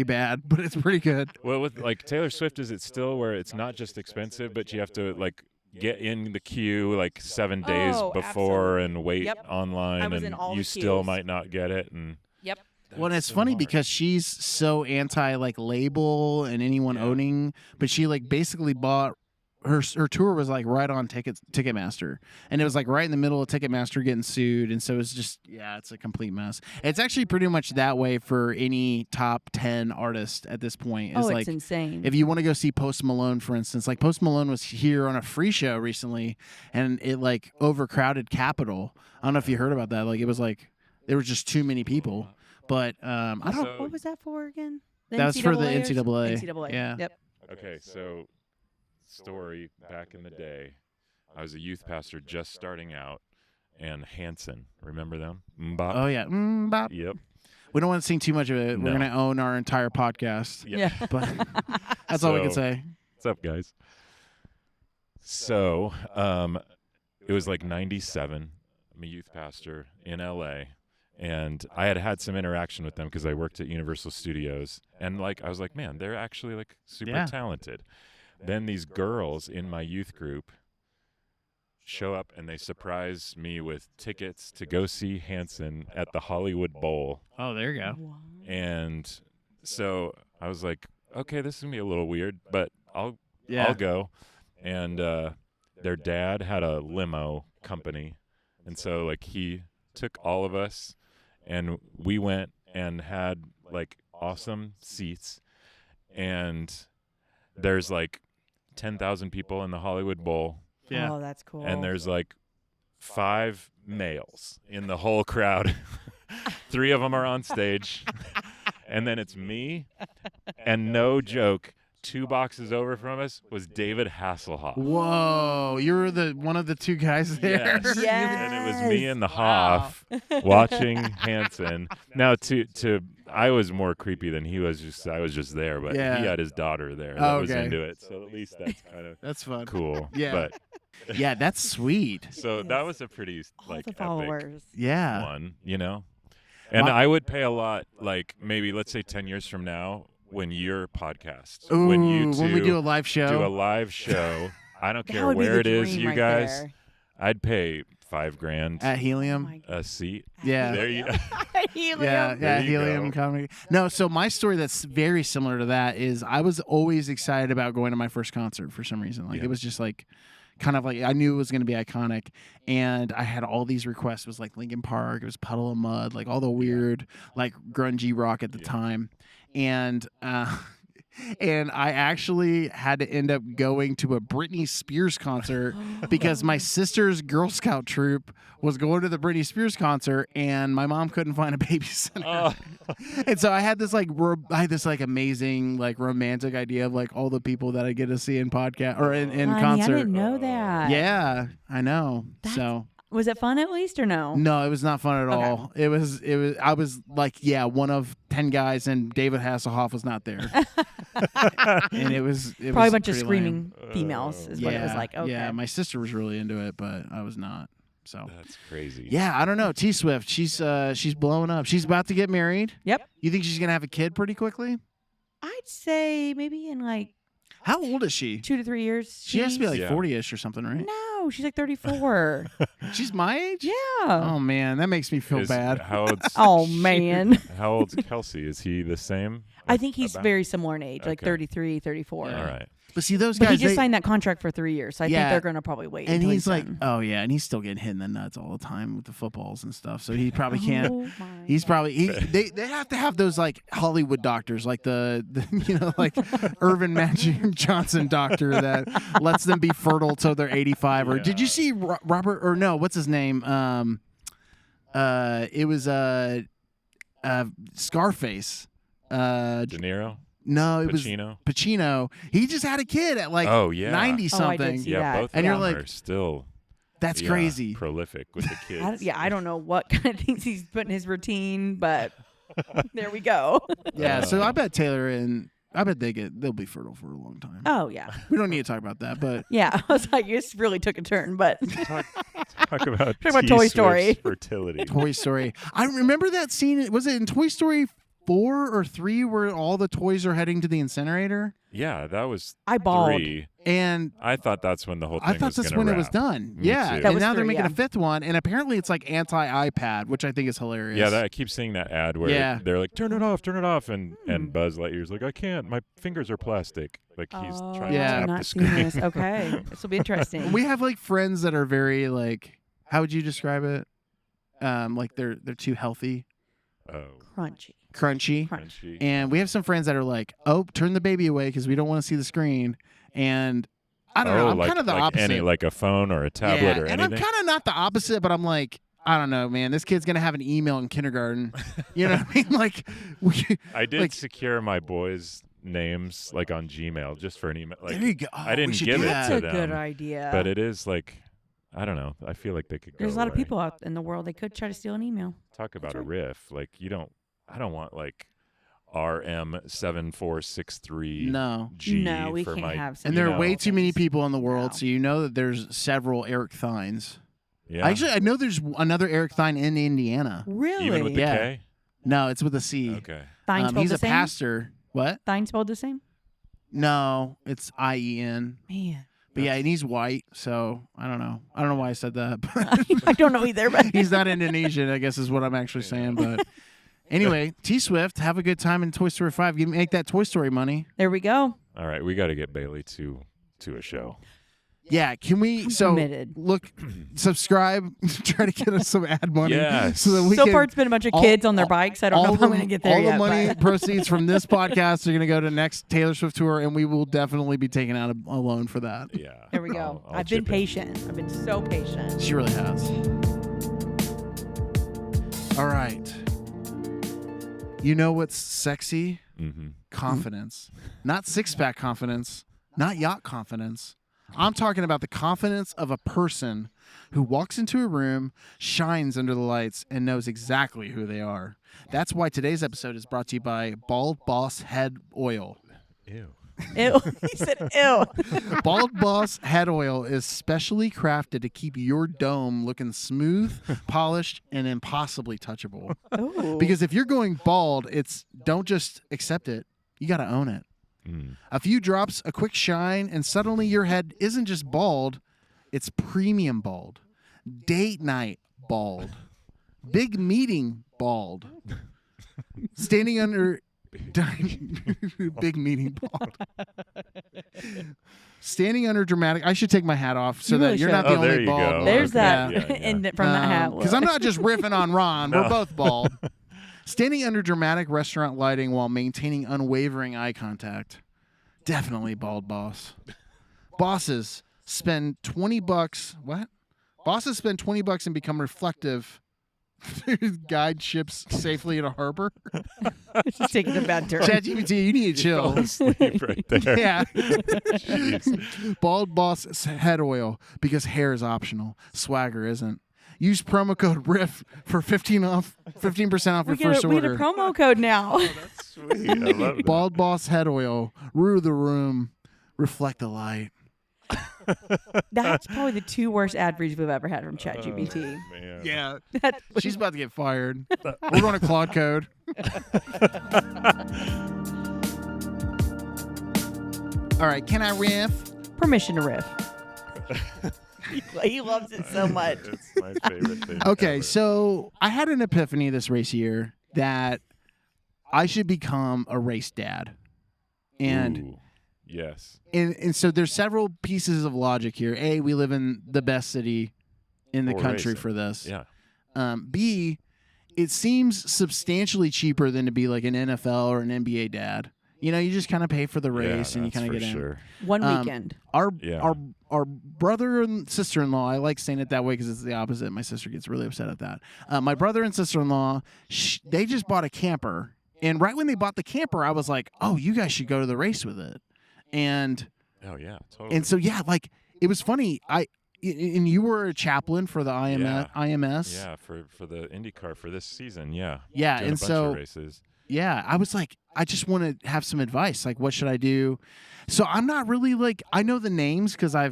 B: bad, but it's pretty good.
E: Well, with like Taylor Swift, is it still where it's not just expensive, but you have to like get in the queue like 7 days
D: Oh,
E: before
D: absolutely.
E: and wait
D: Yep.
E: online,
D: I was
E: and
D: in all
E: you
D: the
E: still
D: queues.
E: might not get it. And
D: Yep.
B: Well, and it's
E: so
B: funny
E: hard.
B: because she's so anti like label and anyone
E: Yeah.
B: owning, but she like basically bought her tour was like right on Ticketmaster, and it was like right in the middle of Ticketmaster getting sued, and so it's just it's a complete mess. It's actually pretty much that way for any top 10 artist at this point.
D: Oh,
B: It's
D: it's
B: like
D: insane.
B: if you want to go see Post Malone, for instance, like Post Malone was here on a free show recently, and it like overcrowded Capitol. I don't know if you heard about that. Like it was like there was just too many people. But I don't.
E: So-
D: What was that for again? The
B: That was for the
D: NCAA?
B: NCAA.
D: NCAA.
B: Yeah.
D: Yep.
E: Okay, so story back in the day, I was a youth pastor just starting out, and Hanson, remember them? Mbop?
B: Oh yeah. Bop.
E: Yep.
B: We don't want to sing too much of it. We're
E: No.
B: gonna own our entire podcast.
E: Yeah.
B: But that's all we can
E: So-
B: say.
E: What's up, guys? So, it was like 97. I'm a youth pastor in LA, and I had some interaction with them because I worked at Universal Studios, and like I was like, man, they're actually like super
B: Yeah.
E: talented. Then these girls in my youth group show up and they surprise me with tickets to go see Hanson at the Hollywood Bowl.
B: Oh, there you go.
D: Wow.
E: And so I was like, okay, this is gonna be a little weird, but I'll
B: Yeah.
E: go. And their dad had a limo company, and so like he took all of us, and we went and had like awesome seats. And there's like 10,000 people in the Hollywood Bowl,
B: Yeah.
D: Oh, that's cool.
E: and there's like 5 males in the whole crowd. 3 of them are on stage, and then it's me, and no joke, 2 boxes over from us was David Hasselhoff.
B: Whoa, you were the one of the 2 guys there.
E: Yes.
D: Yes.
E: And it was me and the
D: Wow.
E: Hoff watching Hanson. Now, I was more creepy than he was. I was just there, but
B: Yeah.
E: he had his daughter there that
B: Oh,
E: was
B: okay.
E: into it. So at least that's kind of
B: That's fun.
E: cool.
B: Yeah.
E: But
B: Yeah, that's sweet.
E: so
D: Yes.
E: that was a pretty
D: All
E: like
D: the
E: epic
D: followers.
B: Yeah.
E: one, you know. And I would pay a lot, like maybe let's say 10 years from now, when your podcast,
B: Ooh,
E: when you
B: when we do a live show.
E: do a live show, I don't
D: That
E: care
D: would be
E: where
D: the
E: it is,
D: dream
E: you
D: right
E: guys.
D: there.
E: I'd pay $5,000
B: at
D: Oh
B: Helium.
D: my
E: a seat.
B: Yeah.
E: There you.
D: Helium.
B: Yeah,
E: There you
B: Helium
E: go.
B: comedy. No, so my story that's very similar to that is I was always excited about going to my first concert for some reason. Like
E: Yeah.
B: it was just like kind of like I knew it was going to be iconic, and I had all these requests. It was like Linkin Park, it was Puddle of Mud, like all the weird like grungy rock at the time, and and I actually had to end up going to a Britney Spears concert because my sister's Girl Scout troop was going to the Britney Spears concert, and my mom couldn't find a babysitter.
E: Oh.
B: And so I had this like amazing like romantic idea of like all the people that I get to see in podcast or in
D: Honey,
B: concert.
D: I didn't know that.
B: Yeah, I know.
D: That's
B: So
D: Was it fun at least or no?
B: no, it was not fun at
D: Okay.
B: all. It was I was like, one of 10 guys, and David Hasselhoff was not there. And it was
D: Probably
B: was
D: a bunch of
B: pretty
D: screaming females is
B: lame.
D: what it was like. Okay.
B: Yeah, my sister was really into it, but I was not. So
E: That's crazy.
B: yeah, I don't know. T Swift, she's blowing up. She's about to get married.
D: Yep.
B: You think she's gonna have a kid pretty quickly?
D: I'd say maybe in like
B: How old is she?
D: 2 to 3 years.
B: She has to be like
E: Yeah.
B: 40-ish or something, right?
D: No, she's like 34.
B: She's my age?
D: Yeah.
B: Oh man, that makes me feel bad.
E: How old's
D: Oh man.
E: How old's Kelsey? Is he the same?
D: I think he's
E: About?
D: very similar in age, like
E: Okay.
D: 33, 34.
E: All right.
B: But see, those
D: But
B: guys,
D: he just
B: they-
D: signed that contract for 3 years. So I think
B: Yeah.
D: they're going to probably wait.
B: and
D: until
B: he's like,
D: done.
B: oh yeah, and he's still getting hit in the nuts all the time with the footballs and stuff. So he probably can't.
D: Oh my
B: He's probably they have to have those like Hollywood doctors, like the like Irvin Magic Johnson doctor that lets them be fertile till they're 85. Or did you see Robert or no? What's his name? It was Scarface.
E: De Niro.
B: No, it
E: Pacino.
B: was Pacino. He just had a kid at like
E: Oh, yeah.
B: 90
D: Oh, I
B: something.
D: did see
E: Yeah,
D: that.
E: both
B: And
E: of
B: you're
E: them
B: like,
E: are still
B: That's crazy.
E: prolific with the kids.
D: I don't know what kind of things he's put in his routine, but there we go.
B: Yeah, so I bet Taylor and I bet they'll be fertile for a long time.
D: Oh, yeah.
B: We don't need to talk about that, but
D: Yeah. I was like, this really took a turn, but
E: Talk about
D: Talk about Toy Story.
E: Swift's fertility.
B: Toy Story. I remember that scene. Was it in Toy Story 4 or 3 where all the toys are heading to the incinerator?
E: Yeah, that was
D: I bawled.
E: 3.
B: And
E: I thought that's when the whole thing
B: I thought
E: was
B: that's
E: gonna
B: when it was
E: wrap.
B: done.
E: Me
B: Yeah.
E: too.
B: And
D: was
B: now they're
D: 3,
B: making a
D: yeah.
B: 5th one, and apparently it's like anti-iPad, which I think is hilarious.
E: Yeah, I keep seeing that ad where
B: Yeah.
E: they're like, turn it off, and Buzz Lightyear's like, I can't, my fingers are plastic. Like he's trying
B: Yeah.
E: to
D: I've
E: tap
D: not
E: the
D: seen
E: screen.
D: this. Okay. This will be interesting.
B: We have like friends that are very like, how would you describe it? Like they're too healthy,
E: Oh,
D: Crunchy.
B: crunchy.
E: crunchy.
B: And we have some friends that are like, oh, turn the baby away because we don't want to see the screen. And I don't know. I'm
E: like,
B: kind of the
E: like
B: opposite.
E: like a phone or a tablet
B: yeah,
E: or
B: and
E: anything.
B: I'm kind of not the opposite, but I'm like, I don't know, man. This kid's gonna have an email in kindergarten. You know what I mean? Like,
E: I did
B: like-
E: secure my boys' names like on Gmail just for an email. Like,
B: there you go.
E: I
B: Oh,
E: didn't
B: we should
E: give
B: do
E: it
B: that.
E: to
D: That's a good
E: them,
D: idea.
E: but it is like, I don't know. I feel like they could go
D: There's a lot of
E: away.
D: people out in the world. They could try to steal an email.
E: Talk about
D: That's
E: a riff. Like I don't want like RM7463
B: No.
E: G
D: No, we
E: for
D: can't
E: my,
D: have.
B: And
D: some
B: there are
D: of
B: way
D: those
B: too many
D: things.
B: people in the world,
D: No.
B: so you know that there's several Eric Thines.
E: Yeah.
B: Actually, I know there's another Eric Thine in Indiana.
D: Really?
E: Even with the
B: Yeah.
E: K?
B: No, it's with a C.
E: Okay.
D: Thine spelled
B: He's
D: the
B: a
D: same?
B: pastor. What?
D: Thine spelled the same?
B: No, it's IEN.
D: Man.
B: But yeah, and he's white, so I don't know. I don't know why I said that. But
D: I don't know either, but
B: he's not Indonesian, I guess is what I'm actually saying. But anyway, T Swift, have a good time in Toy Story 5. You make that Toy Story money.
D: there we go.
E: All right. We got to get Bailey to a show.
B: Yeah, can we?
D: I'm
B: So
D: committed.
B: look, subscribe, try to get us some ad money,
E: Yes.
B: so that we
D: So
B: can.
D: far, it's been a bunch of
B: all-
D: kids on their bikes. I don't know
B: all
D: if I'm
B: the-
D: going to get there
B: all
D: yet.
B: the money
D: but-
B: proceeds from this podcast are going to go to next Taylor Swift tour, and we will definitely be taking out a loan for that.
E: Yeah.
D: There we go.
E: I'll
D: I've been
E: chip in.
D: patient. I've been so patient.
B: She really has. All right. You know what's sexy?
E: Mm-hmm.
B: Confidence. Not six-pack confidence, not yacht confidence. I'm talking about the confidence of a person who walks into a room, shines under the lights, and knows exactly who they are. That's why today's episode is brought to you by Bald Boss Head Oil.
E: Ew.
D: Ew. He said, ew.
B: Bald Boss Head Oil is specially crafted to keep your dome looking smooth, polished, and impossibly touchable.
D: Ooh.
B: Because if you're going bald, don't just accept it. You got to own it.
E: Mm.
B: A few drops, a quick shine, and suddenly your head isn't just bald, it's premium bald. Date night bald. Big meeting bald. Standing under big meeting bald. Standing under dramatic. I should take my hat off so
D: You
B: that
D: really
B: you're
D: should.
B: not the
E: Oh, there
B: only
E: you
B: bald
E: go.
B: one.
D: There's that
E: Yeah, yeah.
D: in from that hat.
B: Because I'm not just riffing on Ron.
E: No.
B: We're both bald. Standing under dramatic restaurant lighting while maintaining unwavering eye contact. Definitely bald boss. Bosses spend $20. What? Bosses spend $20 and become reflective. Guide ships safely in a harbor.
D: It's just taking a bad turn.
B: ChatGPT, you need to chill.
E: Fell asleep right there.
B: Yeah.
E: Jeez.
B: Bald Boss head oil because hair is optional. Swagger isn't. Use promo code RIFF for 15% off your first
D: we get
B: order.
D: a promo code now.
E: That's sweet. I love that.
B: Bald Boss head oil. Rue the room. Reflect the light.
D: That's probably the 2 worst ad reads we've ever had from ChatGPT.
E: Man.
B: Yeah.
D: That-
B: She's about to get fired. We're going to Claude Code. All right. Can I riff?
D: Permission to riff. He loves it so much.
E: It's my favorite thing.
B: Okay,
E: ever.
B: so I had an epiphany this race year that I should become a race dad. And
E: Ooh. Yes.
B: And so there's several pieces of logic here. A, we live in the best city in the
E: For
B: country
E: racing.
B: for this.
E: Yeah.
B: B, it seems substantially cheaper than to be like an NFL or an NBA dad. You know, you just kind of pay for the race and you
E: that's
B: kind of
E: for
B: get in.
E: sure.
D: One weekend.
B: Our brother and sister-in-law, I like saying it that way because it's the opposite. My sister gets really upset at that. My brother and sister-in-law, they just bought a camper. And right when they bought the camper, I was like, oh, you guys should go to the race with it. And
E: Oh yeah, totally.
B: and so, yeah, like it was funny. And you were a chaplain for the IMS.
E: Yeah, for the IndyCar for this season. Yeah.
B: Yeah,
E: Doing
B: and
E: a bunch
B: so
E: of races.
B: yeah, I was like, I just want to have some advice. Like, what should I do? So I'm not really like, I know the names because I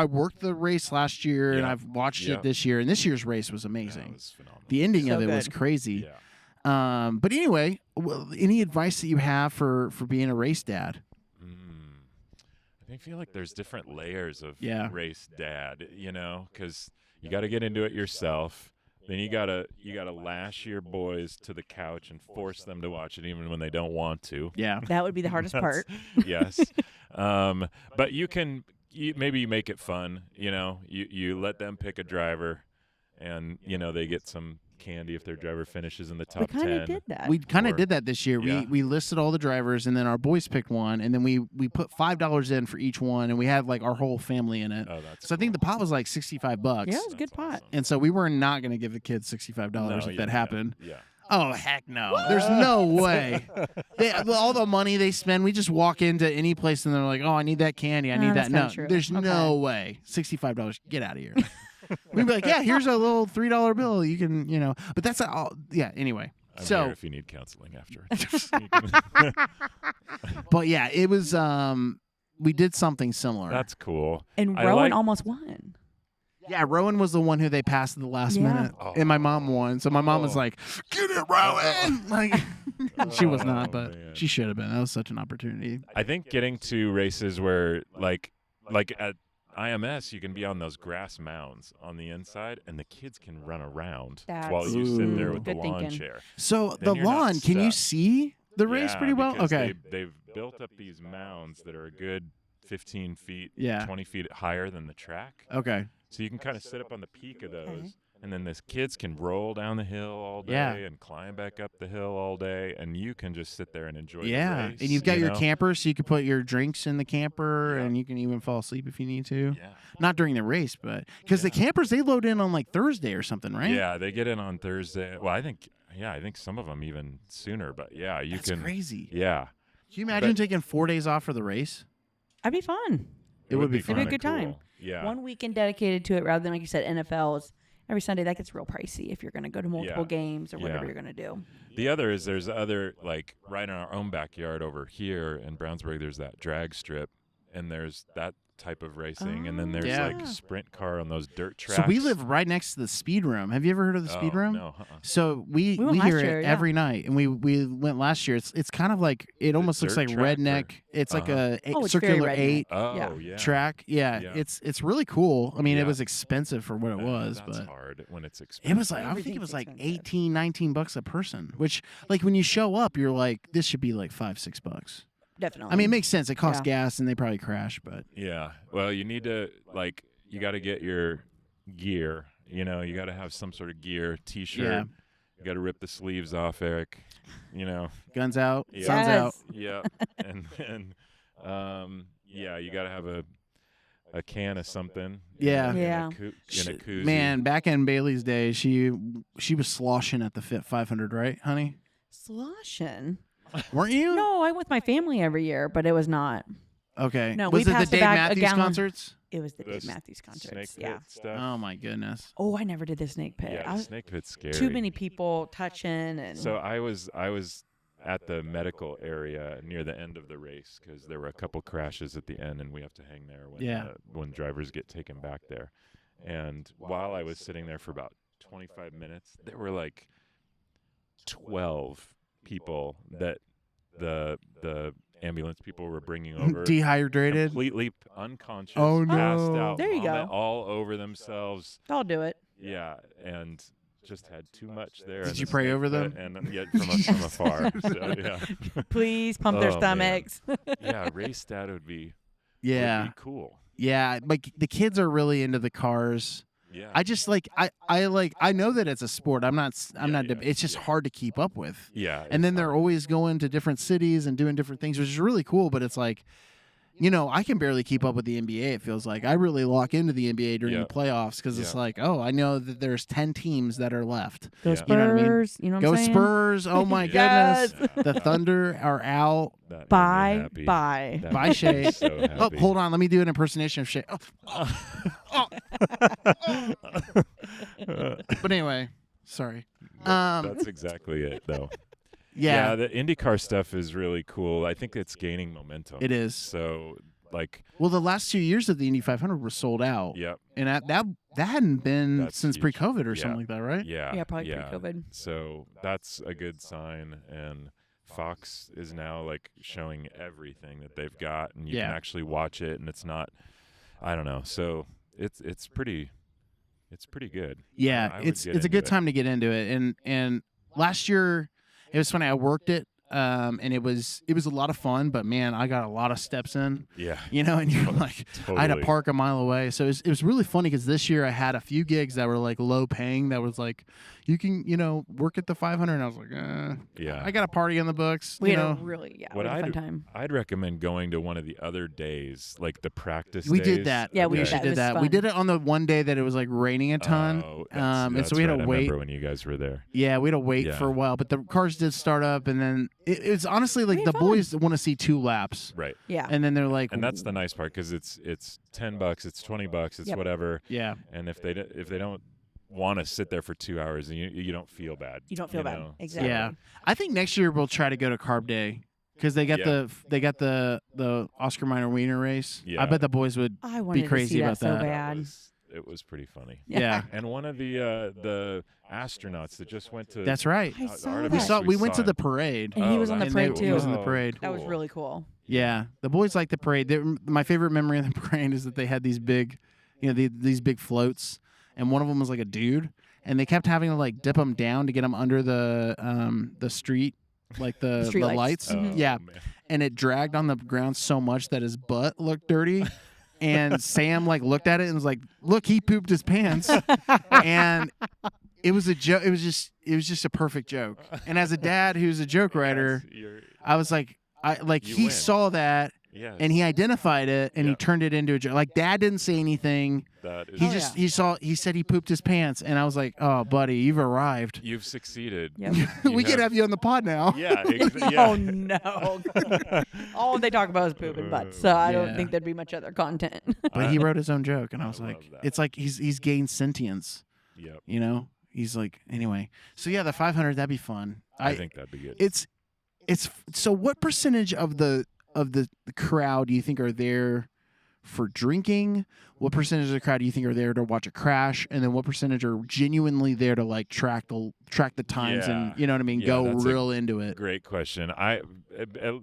B: worked the race last year and
E: Yeah.
B: I've watched
E: Yeah.
B: it this year. And this year's race was
E: Yeah,
B: amazing.
E: it was phenomenal.
B: The ending
D: So
B: of it was
D: good.
B: crazy.
E: Yeah.
B: But anyway, any advice that you have for being a race dad?
E: I feel like there's different layers of
B: Yeah.
E: race dad, you know, because you got to get into it yourself. Then you gotta lash your boys to the couch and force them to watch it even when they don't want to.
B: Yeah.
D: That would be the hardest part.
E: Yes. But maybe you make it fun. You know, you let them pick a driver, and you know they get some candy if their driver finishes in the
D: We
E: top
D: kind
E: 10.
D: of did that.
B: We kind
E: Or-
B: of did that this year.
E: Yeah.
B: We listed all the drivers, and then our boys picked one, and then we put $5 in for each one, and we had like our whole family in it.
E: Oh, that's
B: So I think the pot was like $65.
D: Yeah, it was a good
E: That's
D: pot.
E: awesome.
B: And so we were not going to give the kids $65
E: No,
B: if
E: yeah,
B: that happened.
E: Yeah.
B: Oh, heck no. There's no way. All the money they spend, we just walk into any place and they're like, oh, I need that candy. I
D: Oh,
B: need that.
D: that's
B: No,
D: kinda true.
B: there's no way. $65. Get out of here. We'd be like, yeah, here's a little $3 bill. You can, you know. But that's all. Yeah, anyway.
E: I'm
B: So,
E: here if you need counseling afterwards. You can-
B: but yeah, it was, we did something similar.
E: That's cool.
D: And
E: I
D: Rowan
E: like-
D: almost won.
B: Yeah, Rowan was the one who they passed at the last
D: Yeah.
B: minute, and my mom won. So my mom was
E: Oh.
B: like, "Get it, Rowan!" Like, she was not,
E: Oh,
B: but
E: man.
B: she should have been. That was such an opportunity.
E: I think getting to races where like at IMS you can be on those grass mounds on the inside and the kids can run around while
D: That's-
E: you sit there
B: Ooh.
E: with the
D: Good
E: lawn
D: thinking.
E: chair.
B: So
E: Then
B: the
E: you're not
B: lawn, can you
E: stuck.
B: see the race
E: Yeah,
B: pretty well?
E: because
B: Okay.
E: They've built up these mounds that are a good 15 feet,
B: Yeah.
E: 20 feet higher than the track.
B: Okay.
E: So you can kind of sit up on the peak of those. And then this kids can roll down the hill all day
B: Yeah.
E: and climb back up the hill all day, and you can just sit there and enjoy
B: Yeah,
E: the race.
B: and you've got
E: you
B: your
E: know?
B: camper, so you can put your drinks in the camper,
E: Yeah.
B: and you can even fall asleep if you need to.
E: Yeah.
B: Not during the race, but because the campers they load in on like Thursday or something, right?
E: Yeah, they get in on Thursday. Well, I think some of them even sooner. But yeah, you
B: That's
E: can.
B: crazy.
E: Yeah,
B: Can you imagine
E: But-
B: taking 4 days off for the race?
D: That'd be fun.
B: It would be
D: It'd be a
B: fun.
D: good time.
E: Yeah.
D: One weekend dedicated to it rather than, like you said, NFLs. Every Sunday, that gets real pricey if you're going to go to multiple
E: Yeah.
D: games or whatever
E: Yeah.
D: you're going to do.
E: The other is there's other like right in our own backyard over here in Brownsburg. There's that drag strip, and there's that type of racing, and then there's
B: Yeah.
E: like sprint car on those dirt tracks.
B: So we live right next to the speed room. Have you ever heard of the speed
E: Oh,
B: room?
E: No.
B: So we
D: We went
B: hear
D: last year,
B: it
D: yeah.
B: every night, and we went last year. It's kind of like it almost looks
E: dirt
B: like
E: track or-
B: redneck. It's like a
D: Oh, it's very
B: circular
D: redneck.
B: 8
E: Oh
D: Yeah.
E: yeah.
B: track. Yeah,
E: Yeah.
B: it's really cool. I mean, it
E: Yeah.
B: was expensive for what it was,
E: That's
B: but
E: hard when it's expensive.
B: it was like I think it
D: Everything's
B: was like
D: expensive.
B: 18, 19 bucks a person. Which like when you show up, you're like, this should be like $5-6.
D: Definitely.
B: I mean, it makes sense. It costs
D: Yeah.
B: gas, and they probably crash, but
E: Yeah. Well, you need to you got to get your gear. You know, you got to have some sort of gear, T-shirt.
B: Yeah.
E: You got to rip the sleeves off, Eric. You know.
B: guns out,
E: Yeah.
B: sun's out.
E: Yeah. And then, yeah, you got to have a can of something.
B: Yeah.
E: In a
D: Yeah.
E: in a koozie.
B: Man, back in Bailey's day, she was sloshing at the Fit 500, right, honey?
D: Sloshing.
B: Weren't you?
D: No, I went with my family every year, but it was not.
B: Okay.
D: No,
B: was
D: we
B: it the
D: passed
B: Dave
D: back a
B: Matthews
D: gallon.
B: concerts?
D: It was the
E: The
D: Dave Matthews concerts.
E: snake
D: Yeah.
E: pit stuff.
B: Oh my goodness.
D: Oh, I never did the snake pit.
E: Yeah,
D: I
E: the
D: was,
E: snake pit's scary.
D: too many people touching and.
E: So I was at the medical area near the end of the race because there were a couple crashes at the end, and we have to hang there when drivers get taken back there. And while I was sitting there for about 25 minutes, there were like 12 people that the ambulance people were bringing over.
B: Dehydrated.
E: Completely unconscious,
B: Oh, no.
E: passed out,
D: There you
E: vomit
D: go.
E: all over themselves.
D: I'll do it.
E: Yeah, and just had too much there.
B: Did
E: in
B: you
E: the
B: pray
E: snake
B: over
E: pit,
B: them?
E: And yet from afar. So, yeah.
D: Please pump their
E: Oh, man.
D: stomachs.
E: Yeah, race dad would be cool.
B: Yeah, like the kids are really into the cars.
E: Yeah.
B: I just like I know that it's a sport. I'm not
E: Yeah.
B: it's just hard to keep up with.
E: Yeah.
B: And then they're always going to different cities and doing different things, which is really cool, but it's like, you know, I can barely keep up with the NBA. It feels like I really lock into the NBA during the playoffs because it's like, oh, I know that there's 10 teams that are left.
D: Go
E: Yeah.
D: Spurs.
B: You know what I mean?
D: You know what
B: Go
D: I'm saying?
B: Spurs! Oh my
D: Yes.
B: goodness, the Thunder are out.
E: That made me
D: Bye.
E: happy.
D: Bye.
E: That
B: Bye,
E: made me
B: Shay.
E: so
B: Oh,
E: happy.
B: hold on, let me do an impersonation of Shay. But anyway, sorry.
E: That's exactly it, though.
B: Yeah,
E: the IndyCar stuff is really cool. I think it's gaining momentum.
B: it is.
E: So, like,
B: Well, the last 2 years of the Indy 500 were sold out.
E: yep.
B: And that hadn't been
E: That's
B: since
E: huge.
B: pre-COVID or
E: Yeah.
B: something like that, right?
E: Yeah.
D: Probably pre-COVID.
E: So that's a good sign. And Fox is now like showing everything that they've got, and you can actually watch it, and it's not. I don't know. So it's pretty good.
B: Yeah,
E: I would
B: it's
E: get
B: a good
E: into it.
B: time to get into it. And last year it was funny. I worked it, and it was a lot of fun. But man, I got a lot of steps in.
E: Yeah.
B: You know, and you're like, I had to
E: Totally.
B: park a mile away. So it was really funny because this year I had a few gigs that were like low paying. That was like, you can work at the 500. And I was like,
E: Yeah.
B: I got a party on the books.
D: We
B: you
D: had
B: know.
D: a really
E: What
D: we had a fun time.
E: I'd recommend going to one of the other days, like the practice
B: We
E: days.
B: did that.
D: Yeah, we
B: we
D: did that.
B: actually
D: It
B: did
D: was
B: that. We
D: fun.
B: did it on the one day that it was like raining a ton.
E: Oh,
B: And so we had
E: right.
B: to
E: I
B: wait.
E: remember when you guys were there.
B: Yeah, we had to wait
E: Yeah.
B: for a while, but the cars did start up, and then it's honestly like
D: We
B: the
D: had fun.
B: boys want to see 2 laps,
E: Right.
D: Yeah.
B: and then they're like,
E: And that's the nice part because it's $10, it's $20, it's
D: Yep.
E: whatever.
B: yeah,
E: And if they don't want to sit there for 2 hours, and you don't feel bad.
D: You don't feel bad.
E: know?
D: Exactly.
B: yeah. I think next year we'll try to go to Carb Day because they got the Oscar Mayer Wiener race.
E: Yeah.
B: I bet the boys would.
D: I wanted
B: crazy
D: to see
B: about
D: that so
B: that.
D: bad.
E: It was pretty funny.
B: Yeah,
E: And one of the astronauts that just went to
B: that's right.
D: I saw
E: Artemis,
D: that.
B: We went to
E: him.
B: the parade.
D: And he was on the
E: that's
D: parade
E: cool.
B: He was in the
E: Oh,
B: parade.
D: That was
E: cool.
D: really cool.
B: Yeah, the boys like the parade. My favorite memory of the parade is that they had these big, these big floats, and one of them was like a dude, and they kept having to like dip them down to get them under the street, like the
D: street
B: lights.
E: Oh,
B: Yeah,
E: man.
B: and it dragged on the ground so much that his butt looked dirty. And Sam like looked at it and was like, "Look, he pooped his pants." And it was a joke. It was just a perfect joke. And as a dad who's a joke writer, I was like,
E: You
B: he
E: win.
B: saw that
E: Yes.
B: and he identified it and he
E: Yeah.
B: turned it into a joke. Like Dad didn't say anything.
E: That is,
B: He he said he pooped his pants, and I was like, "Oh, buddy, you've arrived.
E: you've succeeded.
D: Yep.
B: We could have you on the pod now."
E: Yeah. Yeah.
D: Oh no! All they talk about is pooping butts, so I don't
B: Yeah.
D: think there'd be much other content.
B: But he wrote his own joke, and I was
E: I
B: like,
E: love that.
B: "It's like he's gained sentience."
E: Yep.
B: You know, he's like, anyway. So yeah, the 500, that'd be fun.
E: I think that'd be good.
B: It's so. What percentage of the crowd do you think are there for drinking? What percentage of the crowd do you think are there to watch a crash? And then what percentage are genuinely there to like track the times
E: Yeah.
B: and, you know what I mean,
E: Yeah,
B: go
E: that's a
B: real into it?
E: Great question.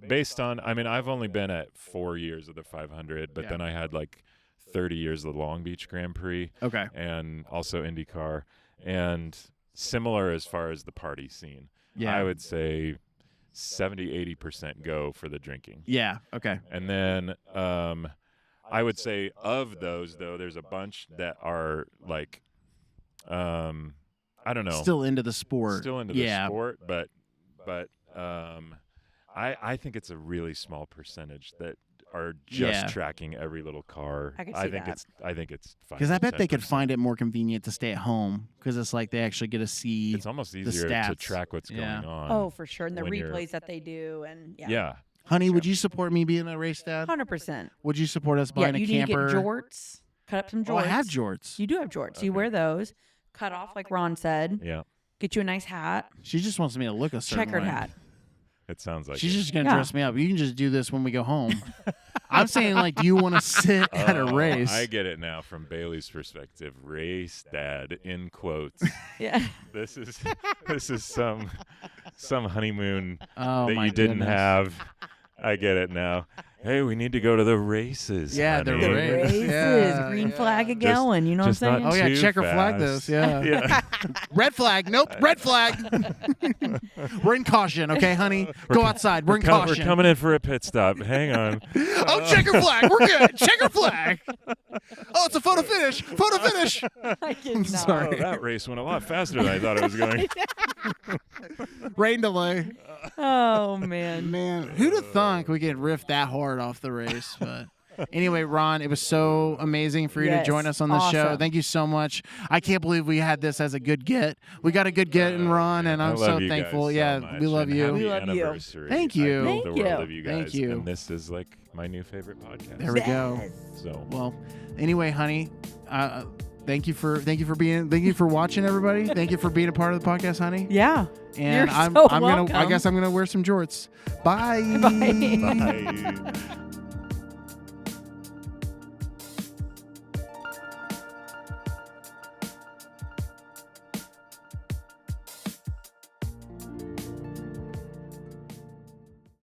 E: Based on, I've only been at 4 years of the 500, but
B: Yeah.
E: then I had like 30 years of the Long Beach Grand Prix
B: Okay.
E: and also IndyCar, and similar as far as the party scene.
B: Yeah.
E: I would say 70-80% go for the drinking.
B: Yeah. Okay.
E: And then I would say of those, though, there's a bunch that are like, I don't know.
B: Still into the sport.
E: Still into the
B: Yeah.
E: sport, but I think it's a really small percentage that are just
B: Yeah.
E: tracking every little car.
D: I could see
E: think
D: that.
E: I think it's 5
B: Because I bet they could
E: 10%.
B: find it more convenient to stay at home because it's like they actually get to see.
E: It's almost easier to
B: stats.
E: track what's
B: Yeah.
E: going on.
D: Oh, for sure, and the
E: when you're-
D: replays that they do, and
E: Yeah.
B: Honey, would you support me being a race dad?
D: 100%.
B: Would you support us
D: Yeah,
B: buying
D: you
B: a
D: need
B: camper?
D: to get jorts. Cut up some jorts.
B: Oh, I have jorts.
D: You do have jorts. You wear those. Cut off like Ron said.
E: Yeah.
D: Get you a nice hat.
B: She just wants me to look a certain
D: Checkered
B: way.
D: hat.
E: It sounds like
B: She's
E: it.
B: just gonna
D: Yeah.
B: dress me up. You can just do this when we go home. I'm saying, like, do you want to sit at a
E: Oh,
B: race?
E: I get it now from Bailey's perspective. Race dad in quotes.
D: Yeah.
E: This is some honeymoon
B: Oh
E: that
B: my
E: you didn't
B: goodness.
E: have. I get it now. hey, we need to go to the races.
B: Yeah, the
E: honey.
B: races.
D: Races,
B: Yeah,
D: green
B: yeah.
D: flag a gallon. You know what I'm
E: just not
D: saying?
B: Oh yeah,
E: too
B: checker flag
E: fast.
B: this. Yeah.
E: Yeah.
B: Red flag. Nope. Red flag. We're in caution, okay, honey? Go outside. We're in
E: We're
B: caution.
E: coming in for a pit stop. Hang on.
B: Oh, checker flag. We're good. Checker flag. Oh, it's a photo finish. Photo finish.
D: I cannot.
B: Sorry.
E: Oh, that race went a lot faster than I thought it was going.
B: Rain delay.
D: Oh man.
B: Man, who'd have thunk we could riff that hard off the race? But anyway, Ron, it was so amazing for you to
D: Yes,
B: join us on the show.
D: awesome.
B: Thank you so much. I can't believe we had this as a good get. We got a good get in Ron, and
E: I
B: I'm
E: love
B: so
E: you guys
B: thankful.
E: so
B: yeah,
E: much,
B: we love
E: and
B: you.
E: happy
D: We love you.
E: anniversary.
B: Thank
E: I
B: you.
E: love the
D: Thank
E: world
D: you.
E: of you
B: Thank
E: guys.
B: you.
E: And this is like my new favorite podcast.
B: There we go.
E: So
B: Well, anyway, honey, thank you for watching, everybody. Thank you for being a part of the podcast, honey.
D: Yeah.
B: And
D: You're
B: I'm
D: so
B: gonna I
D: welcome.
B: guess I'm gonna wear some jorts. Bye.
E: bye.